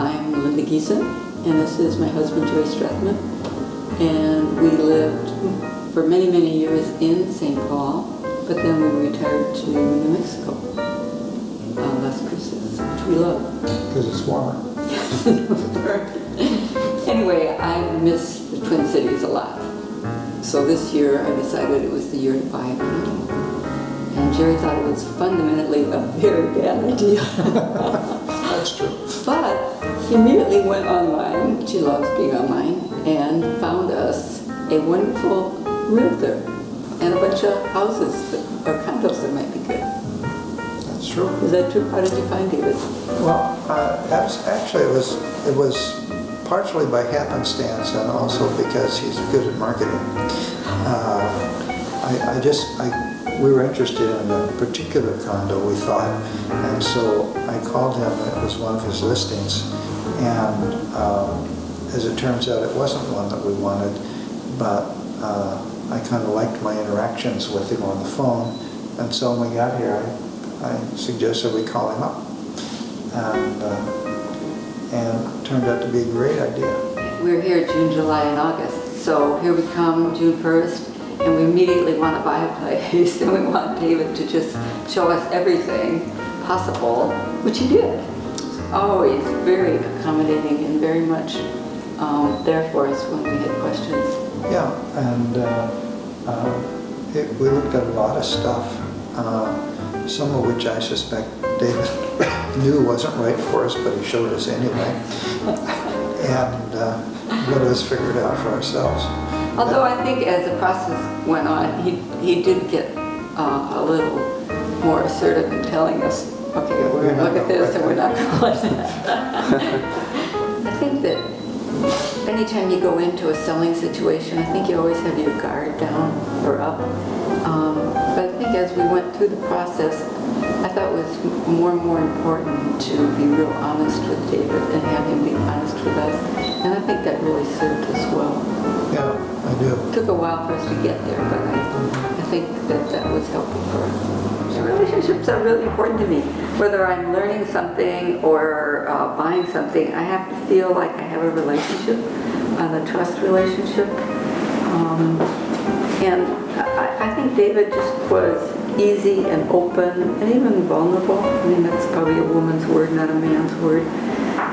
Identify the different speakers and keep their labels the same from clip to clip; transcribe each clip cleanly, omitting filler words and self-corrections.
Speaker 1: I'm Linda Giesen, and this is my husband, Joey Strathman. And we lived for many, many years in St. Paul, but then we retired to New Mexico, Las Cruces, which we love.
Speaker 2: Because it's warmer.
Speaker 1: Anyway, I miss the Twin Cities a lot. So this year I decided it was the year to buy a condo. And Jerry thought it was fundamentally a very bad idea.
Speaker 2: That's true.
Speaker 1: But he immediately went online, which he loves being online, and found us a wonderful realtor and a bunch of houses or condos that might be good.
Speaker 2: That's true.
Speaker 1: Is that true? How did you find David?
Speaker 2: Well, actually it was partially by happenstance and also because he's good at marketing. We were interested in a particular condo, we thought, and so I called him, and it was one of his listings, and as it turns out, it wasn't one that we wanted, but I kind of liked my interactions with him on the phone, and so when we got here, I suggested we call him up, and it turned out to be a great idea.
Speaker 1: We're here June, July, and August, so here we come June 1st, and we immediately want to buy a place, and we want David to just show us everything possible, which he did. Always very accommodating and very much there for us when we had questions.
Speaker 2: Yeah, and we looked at a lot of stuff, some of which I suspect David knew wasn't right for us, but he showed us anyway, and let us figure it out for ourselves.
Speaker 1: Although I think as the process went on, he did get a little more assertive in telling us, okay, we're going to look at this and we're not going to let that. I think that anytime you go into a selling situation, I think you always have your guard down or up. But I think as we went through the process, I thought it was more and more important to be real honest with David and have him be honest with us. And I think that really served us well.
Speaker 2: Yeah, I do.
Speaker 1: It took a while for us to get there, but I think that was helpful for us. So relationships are really important to me. Whether I'm learning something or buying something, I have to feel like I have a relationship, a trust relationship. And I think David just was easy and open and even vulnerable. I mean, that's probably a woman's word, not a man's word.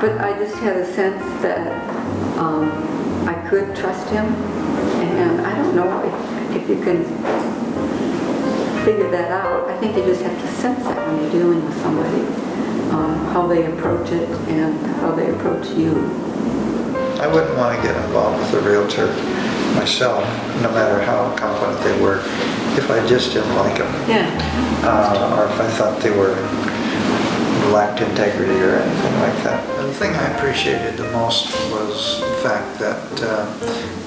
Speaker 1: But I just had a sense that I could trust him, and I don't know if you can figure that out. I think you just have to sense that when you're dealing with somebody, how they approach it and how they approach you.
Speaker 2: I wouldn't want to get involved with a realtor myself, no matter how competent they were, if I just didn't like them.
Speaker 1: Yeah.
Speaker 2: Or if I thought they lacked integrity or anything like that. The thing I appreciated the most was the fact that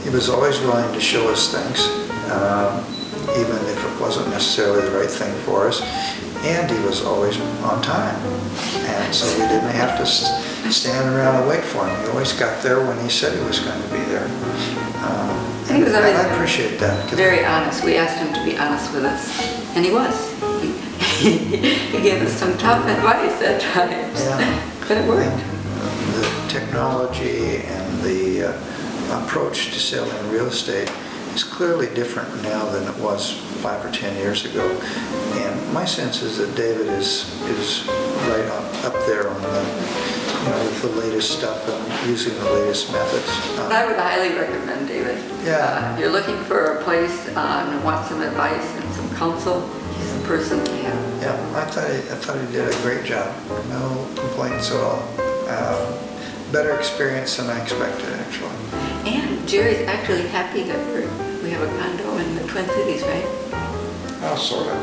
Speaker 2: he was always willing to show us things, even if it wasn't necessarily the right thing for us, and he was always on time. And so we didn't have to stand around and wait for him. He always got there when he said he was going to be there.
Speaker 1: And he was always
Speaker 2: appreciate that.
Speaker 1: Very honest. We asked him to be honest with us, and he was. He gave us some tough advice at times, but it worked.
Speaker 2: The technology and the approach to selling real estate is clearly different now than it was 5 or 10 years ago. And my sense is that David is right up there on the, with the latest stuff and using the latest methods.
Speaker 1: I would highly recommend David.
Speaker 2: Yeah.
Speaker 1: If you're looking for a place and want some advice and some counsel, he's the person to have.
Speaker 2: Yeah, I thought he did a great job. No complaints at all. Better experience than I expected, actually.
Speaker 1: And Jerry's actually happy that we have a condo in the Twin Cities, right?
Speaker 2: Oh, sort of.